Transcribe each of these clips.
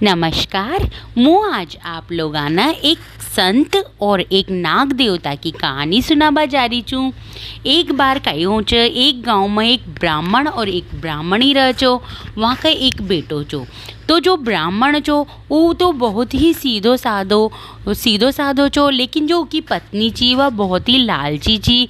नमस्कार। मैं आज आप लोगाना एक संत और एक नाग देवता की कहानी सुनाबा जा रही छूँ। एक बार कहीं हो एक गांव में एक ब्राह्मण और एक ब्राह्मणी रह छो। वहाँ का एक बेटो छो। तो जो ब्राह्मण छो वो तो बहुत ही सीधो साधो छो, लेकिन जो उसकी पत्नी थी वह बहुत ही लालची थी।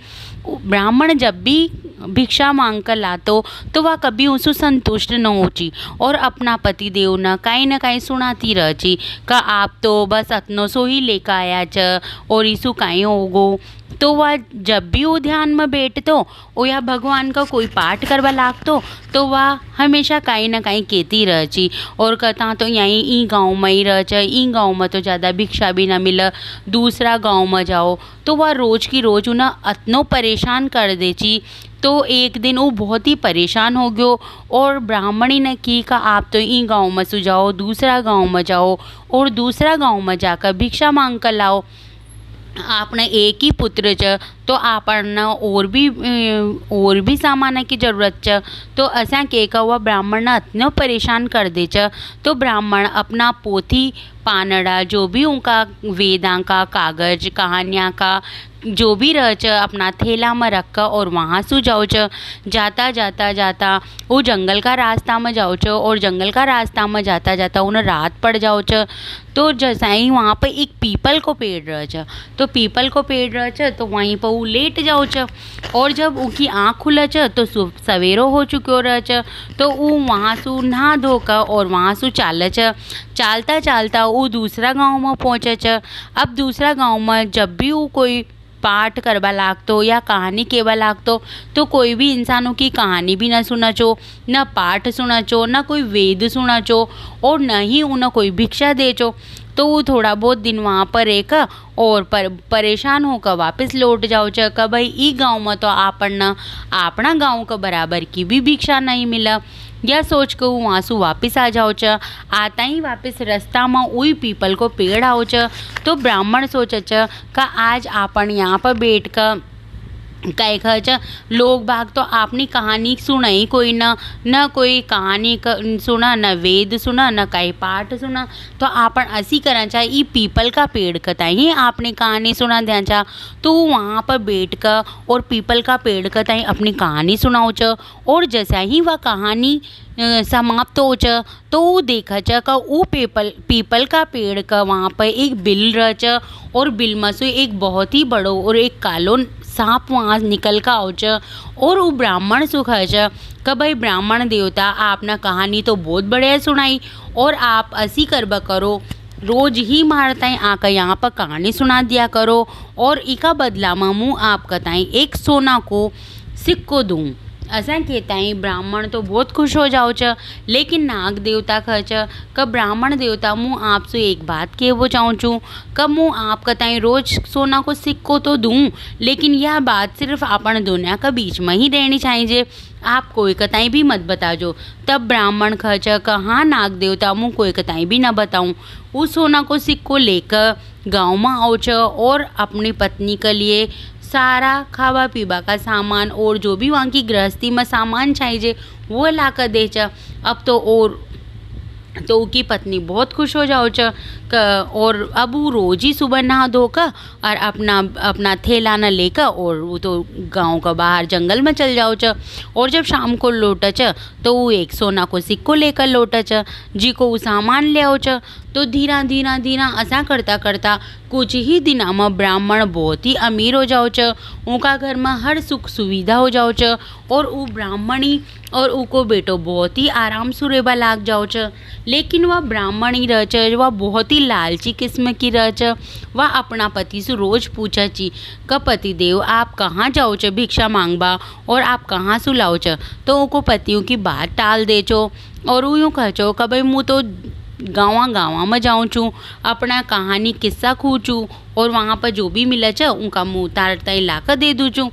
ब्राह्मण जब भी भिक्षा मांग कर लातो तो वह कभी उससे संतुष्ट न होची और अपना पति देव न काई सुनाती रहची का आप तो बस अतनो सो ही लेकर आया च और इसु काई होगो। तो वह जब भी वो ध्यान में बैठतो और या भगवान का कोई पाठ करवा लागतो तो वह हमेशा काई न काई कहती रहची और कहता तो यहीं ई गाँव में ही रह च, ई गाँव में तो ज़्यादा भिक्षा भी न मिले, दूसरा गाँव में जाओ। तो वह रोज़ की रोज़ उन्हें अतनो परेशान कर देची। तो एक दिन वो बहुत ही परेशान हो गयो और ब्राह्मणी ने की का आप तो ई गाँव में सु जाओ, दूसरा गाँव में जाओ और दूसरा गाँव में जाकर भिक्षा मांग कर लाओ। आपने एक ही पुत्र च तो आपने और भी सामान की ज़रूरत च। तो असा के हुआ ब्राह्मण ने इतना परेशान कर दे च। तो ब्राह्मण अपना पोथी पानड़ा जो भी उनका वेदां का कागज कहानियाँ का जो भी रह च अपना थैला में रख कर और वहाँ सु जाओ च। जाता वो जंगल का रास्ता में जाओ च और जंगल का रास्ता में जाता जाता उन्हें रात पड़ जाओ च। तो जैसा ही वहाँ पर एक पीपल को पेड़ रह च, तो पीपल को पेड़ रह च तो वहीं पर वो लेट जाओ च। और जब उनकी आँख खुला च तो सवेरो हो चुको रह च। तो वो वहाँ से नहा धोकर और वहाँ से चाल च। चालता वो दूसरा गांव में पहुँचे च। अब दूसरा गांव में जब भी वो कोई पाठ करवा लागतो या कहानी कहवा लागतो तो कोई भी इंसानों की कहानी भी न सुना चो, न पाठ सुना चो, न कोई वेद सुना चो और न ही उन्हें कोई भिक्षा दे चो। तो वो थोड़ा बहुत दिन वहाँ पर रहकर और परेशान होकर वापस लौट जाओ च कि भाई ई गाँव में तो अपना गाँव का बराबर की भी भिक्षा नहीं मिला। यह सोच कर वहाँ से वापस आ जाओ च। आता ही वापस रास्ता में वही पीपल को पेड़ आओ च। तो ब्राह्मण सोचे च कि आज अपन यहाँ पर बैठ कर कई खर्च लोग बाग तो आपनी कहानी सुनाई कोई न कोई कहानी सुना, न वेद सुना, न कई पाठ सुना। तो आपन ऐसी करना चाहे ई पीपल का पेड़ कताई आपने कहानी सुना देना चाह। तो वहाँ पर बैठ कर और पीपल का पेड़ कताई अपनी कहानी सुनाओ च। और जैसा ही वह कहानी समाप्त हो च तो वो देखा च का वो पीपल का पेड़ का वहाँ पर एक बिल रह च और बिल में से एक बहुत ही बड़ो और एक कालो सांप वहाँ निकल कर आओ च। और वो ब्राह्मण सुखा च कि भाई ब्राह्मण देवता आपने कहानी तो बहुत बढ़िया सुनाई और आप ऐसी करबा करो, रोज ही मारताई आकर यहाँ पर कहानी सुना दिया करो और इका बदला में मुँह आप कताई एक सोना को सिक्को दूँ। ऐसा कहता ही ब्राह्मण तो बहुत खुश हो जाओ च। लेकिन नाग देवता खच कि ब्राह्मण देवता मुँह आपसे एक बात कहवो चाहूँ छूँ कि मुँह आप कताई रोज सोना को सिक्को तो दूँ, लेकिन यह बात सिर्फ अपन दोनों के बीच में ही रहनी चाहिए, आप कोई कताई भी मत बताओ। तब ब्राह्मण खच कि हाँ नाग देवता मुँह कोई कताई भी ना बताऊँ। उस सोना को सिक्को लेकर गाँव में आओ च और अपनी पत्नी के लिए सारा खावा पीवा का सामान और जो भी वहाँ की गृहस्थी में सामान चाहिए वो ला कर दे च। अब तो उसकी पत्नी बहुत खुश हो जाओ च और अब वो रोज ही सुबह नहा धोकर और अपना थैला न लेकर और वो तो गांव का बाहर जंगल में चल जाओ च। और जब शाम को लौटा च तो वो एक सोना को सिक्को लेकर लौटा च जी को वो सामान ले आओ च। तो धीरा ऐसा करता कुछ ही दिनों में ब्राह्मण बहुत ही अमीर हो जाओ च। उनका घर में हर सुख सुविधा हो जाओ च और वो ब्राह्मणी और उनको बेटो बहुत ही आराम से रहबा लाग जाओ च। लेकिन वह ब्राह्मणी रह च वह बहुत ही लालची किस्म की रह च। वह अपना पति से रोज पूछा ची कि पति देव आप कहाँ जाओ च भिक्षा मांगबा और आप कहाँ से लाओ च। तो उनको पतियों की बात टाल दे चो और वो यूँ कह चो कि भाई मुँह तो गाँव में जाऊँ छूँ, अपना कहानी किस्सा खूँचूँ और वहाँ पर जो भी मिला च उनका मुँह तारता ला कर दे दूँ छूँ।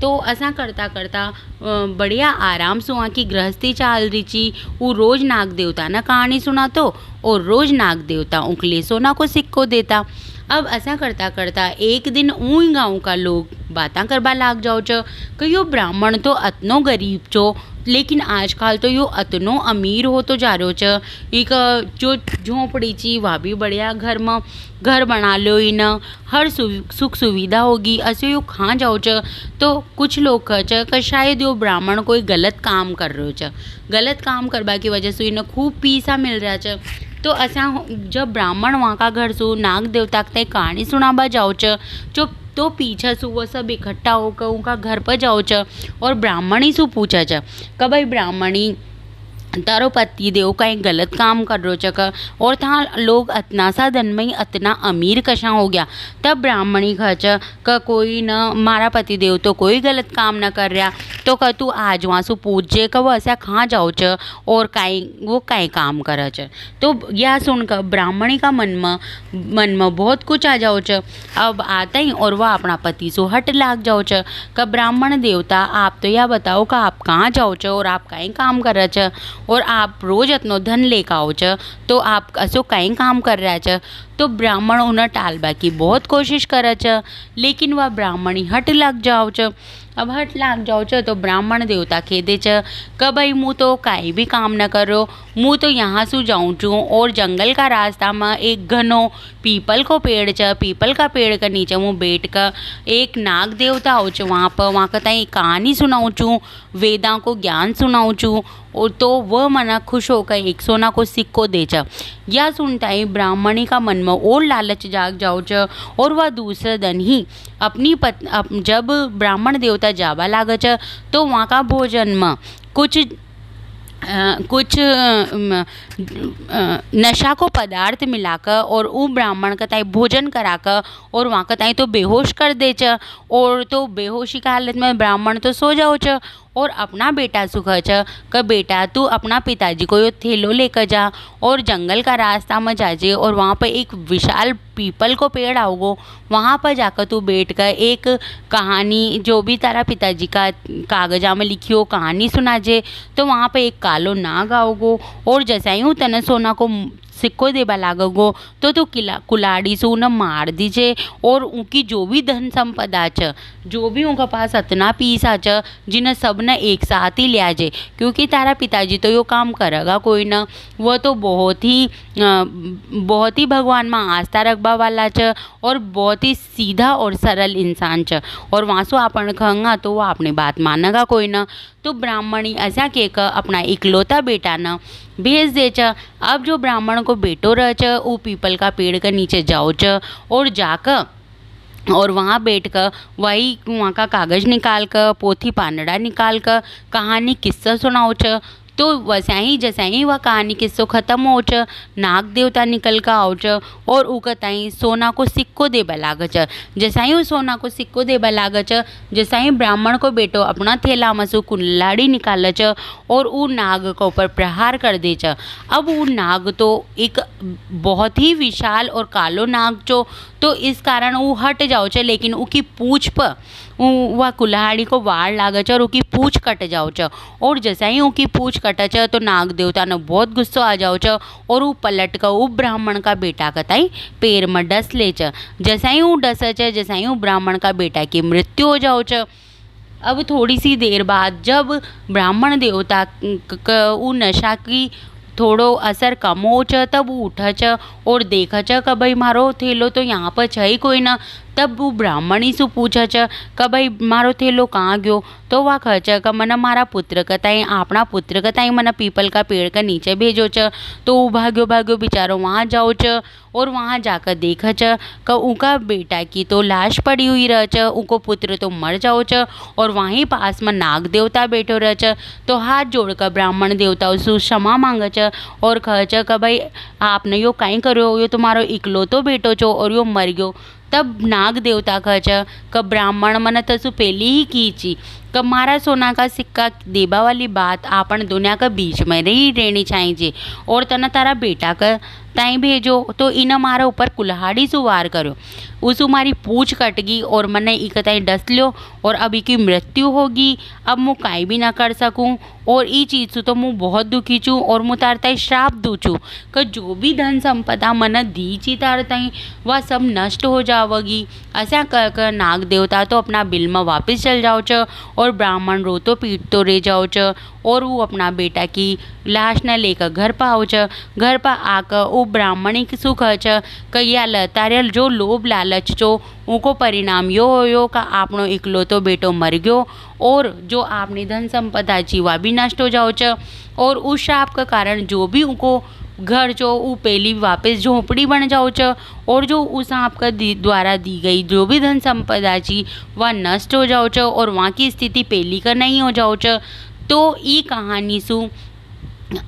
तो ऐसा करता बढ़िया आराम से वहाँ की गृहस्थी चाल रही थी। वो रोज नाग देवता ना कहानी सुनातो और रोज नाग देवता उनके सोना को सिक्को देता। अब ऐसा करता एक दिन ऊँ गाँव का लोग बातें करवा लाग जाओ च कि यो ब्राह्मण तो अतनो गरीब छो लेकिन आजकल तो यो अतनो अमीर होतो जा रह्यो छ। एक जो झोपड़ी छी वा भी बढ़िया घर में घर बना लो, इन हर सुख सुविधा होगी, असो यो कहाँ जाओ छ। तो कुछ लोग कह छ कि शायद यो ब्राह्मण कोई गलत काम कर रह्यो छ, गलत काम करबा की वजह से इन्हें खूब पैसा मिल रहा छ। तो असा जब ब्राह्मण वहाँ का घर सु नाग देवता के कहानी सुनाबा जाओ छ, जो तो पीछे सु वो सब इकट्ठा होकर उनका घर पर जाओ छ और ब्राह्मणी सु पूछा छ कि भाई ब्राह्मणी तारो पति देव कहीं गलत काम कर रो चक और था लोग अतना सा धन में ही अतना अमीर कशा हो गया। तब ब्राह्मणी खच क कोई न मारा पति देव तो कोई गलत काम न कर रहा, तो क तू आज वहाँ से पूछे क वो ऐसा कहाँ जाओ च और वो काई काम कर च। तो यह सुनकर ब्राह्मणी का मन में बहुत कुछ आ जाओ च। अब आता ही और वह अपना पति सो हट लाग जाओ च क ब्राह्मण देवता आप तो यह बताओ कि आप कहाँ जाओ च और आप काई काम कर च और आप रोज इतनो धन लेकर आओ च, तो आप असो कहीं काम कर रहा छ। तो ब्राह्मण उन्हें टालबा की बहुत कोशिश करे छ, लेकिन वह ब्राह्मणी हट लग जाओ छ। अब हट लाग जाओ छ तो ब्राह्मण देवता खेदे छ कि भाई मुँह तो काई भी काम न करो, मुँह तो यहाँ से जाऊँ छूँ और जंगल का रास्ता में एक घनो पीपल को पेड़ छ, पीपल का पेड़ के नीचे मुँह बैठ कर एक नाग देवता हो छ, वहाँ का ताई कहानी सुनाऊँ छूँ, वेदा को ज्ञान सुनाऊँ छूँ और तो वह मना खुश होकर एक सोना को सिक्को दे छ। यह सुनता ही ब्राह्मणी का मन में और लालच जाग जाओ छ और वह दूसरे दिन ही अपनी जब ब्राह्मण देवता जाबा लागे छ तो वहाँ का भोजन में कुछ नशा को पदार्थ मिलाकर और वो ब्राह्मण का ताई भोजन कराकर और वहाँ का ताई तो बेहोश कर दे छ। और तो बेहोशी की हालत में ब्राह्मण तो सो जाओ छ और अपना बेटा सुख छ कि बेटा तू अपना पिताजी को यो थैलो लेकर जा और जंगल का रास्ता में जाजे और वहाँ पर एक विशाल पीपल को पेड़ आओगो, वहाँ पर जाकर तू बैठ कर एक कहानी जो भी तारा पिताजी का कागजा में लिखी हो कहानी सुनाजे। तो वहाँ पे एक कालो नाग आओगो और जैसा ही तने सोना को सिक्को देबा लागोगो तो तू कुलाड़ी से उन्हें मार दीजे और उनकी जो भी धन संपदा छ, जो भी उनके पास इतना पैसा छ, जिन्हें सब ने एक साथ ही लिया जे, क्योंकि तारा पिताजी तो यो काम करेगा कोई ना, वह तो बहुत ही भगवान में आस्था रखबा वाला छ और बहुत ही सीधा और सरल इंसान छ और वहाँ से अपन कहंगा तो वह अपनी बात मानेगा कोई ना। तो ब्राह्मणी ऐसा कहकर अपना इकलौता बेटा न भेज दे छ। अब जो ब्राह्मण को बेटो रह छ वो पीपल का पेड़ के नीचे जाओ छ और जाकर और वहाँ बैठ कर वही वहाँ का कागज़ निकाल कर पोथी पानड़ा निकाल कर कहानी किस्सा सुनाओ छ। तो वैसा ही जैसा ही वह कहानी किस्सो ख़त्म हो छ, नाग देवता निकल कर आओ छ और ऊ ताई सोना को सिक्को देबा लागे छ। जैसा ही वो सोना को सिक्को देबा लागे छ, जैसा ही ब्राह्मण को बेटो अपना थैला में से कुल्हाड़ी निकाले छ और वो नाग के ऊपर प्रहार कर दे छ। अब वो नाग तो एक बहुत ही विशाल और कालो नाग छो, तो इस कारण वो हट जाओ छ, लेकिन उसकी पूँछ पर वह कुल्हाड़ी को वार लागे छ और उसकी पूँछ कट जाओ छ। और जैसा ही उसकी पूँछ कटे छ तो नाग देवता ने बहुत गुस्सो आ जाओ छ और वो पलट कर वो ब्राह्मण का बेटा का ताई पैर में डस ले छ। जैसा ही वो डसे छ, जैसा ही वो ब्राह्मण का बेटा की मृत्यु हो जाओ छ। अब थोड़ी सी देर बाद जब ब्राह्मण देवता वो नशा की थोड़ो असर कम हो छ, तब वो उठा छ और देखा छ कि भाई मारो थैलो तो यहाँ पर छ ही कोई ना। तब वो ब्राह्मणी से पूछा छ कि भाई मारो थैलो कहाँ गयो, तो वह कह छ कि मने मारा पुत्र कताई अपना पुत्र कताई मने पीपल का पेड़ के नीचे भेजो छ। तो वो भाग्यो भाग्यो बेचारो वहाँ जाओ छ और वहाँ जाकर देखा छ कि उनका बेटा की तो लाश पड़ी हुई रह छ, उनको पुत्र तो मर जाओ छ और वहीं पास में नाग देवता बैठो रह छ। तो हाथ जोड़कर ब्राह्मण देवता उससे क्षमा मांगे छ और कह छ कि भाई आपने यो काई करो, यो तुम्हारो इकलौतो बेटो छो और यो मर गयो। तब नाग देवता कह छ कि ब्राह्मण मने तसु पहले ही की छी कि मारा सोना का सिक्का देबा वाली बात आपन दुनिया के बीच में नहीं रहनी चाहिए और तना तारा बेटा का ताई भेजो तो इन्हें मारा ऊपर कुल्हाड़ी से वार करो, उसु मारी पूँछ कट गई और मैंने इक ताई डस लियो और अब की मृत्यु होगी। अब मैं काई भी ना कर सकूँ और ई चीज़ से तो मैं बहुत दुखी छूँ और मैं तार ताई श्राप दूँ छूँ कि जो भी धन संपदा मन दी ची तार ताई वह सब नष्ट हो जावगी। ऐसा कर नाग देवता तो अपना बिल में वापस चल जाओ च और ब्राह्मण रो तो पीट तो रह जाओ च और वो अपना बेटा की लाश न लेकर घर पर आओ च। घर पर आकर वो ब्राह्मणी की सुख च कहिया तारे जो लोभ लालच चो उनको परिणाम यो होयो का आपनो इकलो तो बेटो मर गयो और जो आपने धन संपदा ची वह भी नष्ट हो जाओ च। और उस श्राप का कारण जो भी उनको घर जो वो पहली वापस झोंपड़ी बन जाओ च और जो उस आपका द्वारा दी गई जो भी धन संपदा ची वह नष्ट हो जाओ च और वहाँ की स्थिति पहली का नहीं हो जाओ च। तो ई कहानी सु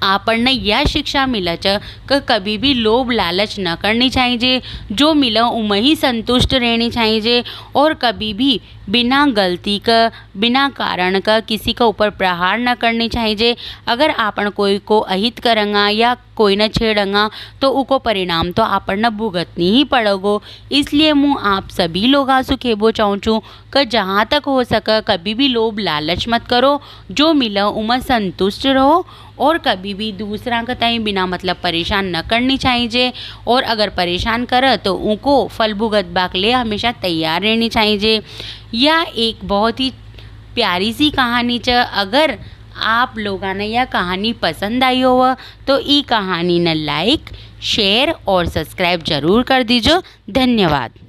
આપણને यह शिक्षा मिला च कि कभी भी लोभ लालच न करनी चाहिए, जो मिला उमें ही संतुष्ट रहनी चाहिए और कभी भी बिना गलती का बिना कारण का किसी का ऊपर प्रहार न करनी चाहिए। अगर आपन कोई को अहित करेंगा या कोई न छेड़ेंगा तो उको परिणाम तो आपन न भुगतनी ही पड़ेगो। इसलिए मैं आप सभी लोग आंसू खेबो चाहूँ छूँ कि जहाँ तक हो सके कभी भी लोभ लालच मत करो, जो मिला उमें संतुष्ट रहो और कभी भी दूसरा का ताई बिना मतलब परेशान न करनी चाहिए। और अगर परेशान करे तो उनको फल भुगत बाक ले हमेशा तैयार रहनी चाहिए। यह एक बहुत ही प्यारी सी कहानी च। अगर आप लोगों ने यह कहानी पसंद आई हो तो ई कहानी ने लाइक शेयर और सब्सक्राइब जरूर कर दीजिए। धन्यवाद।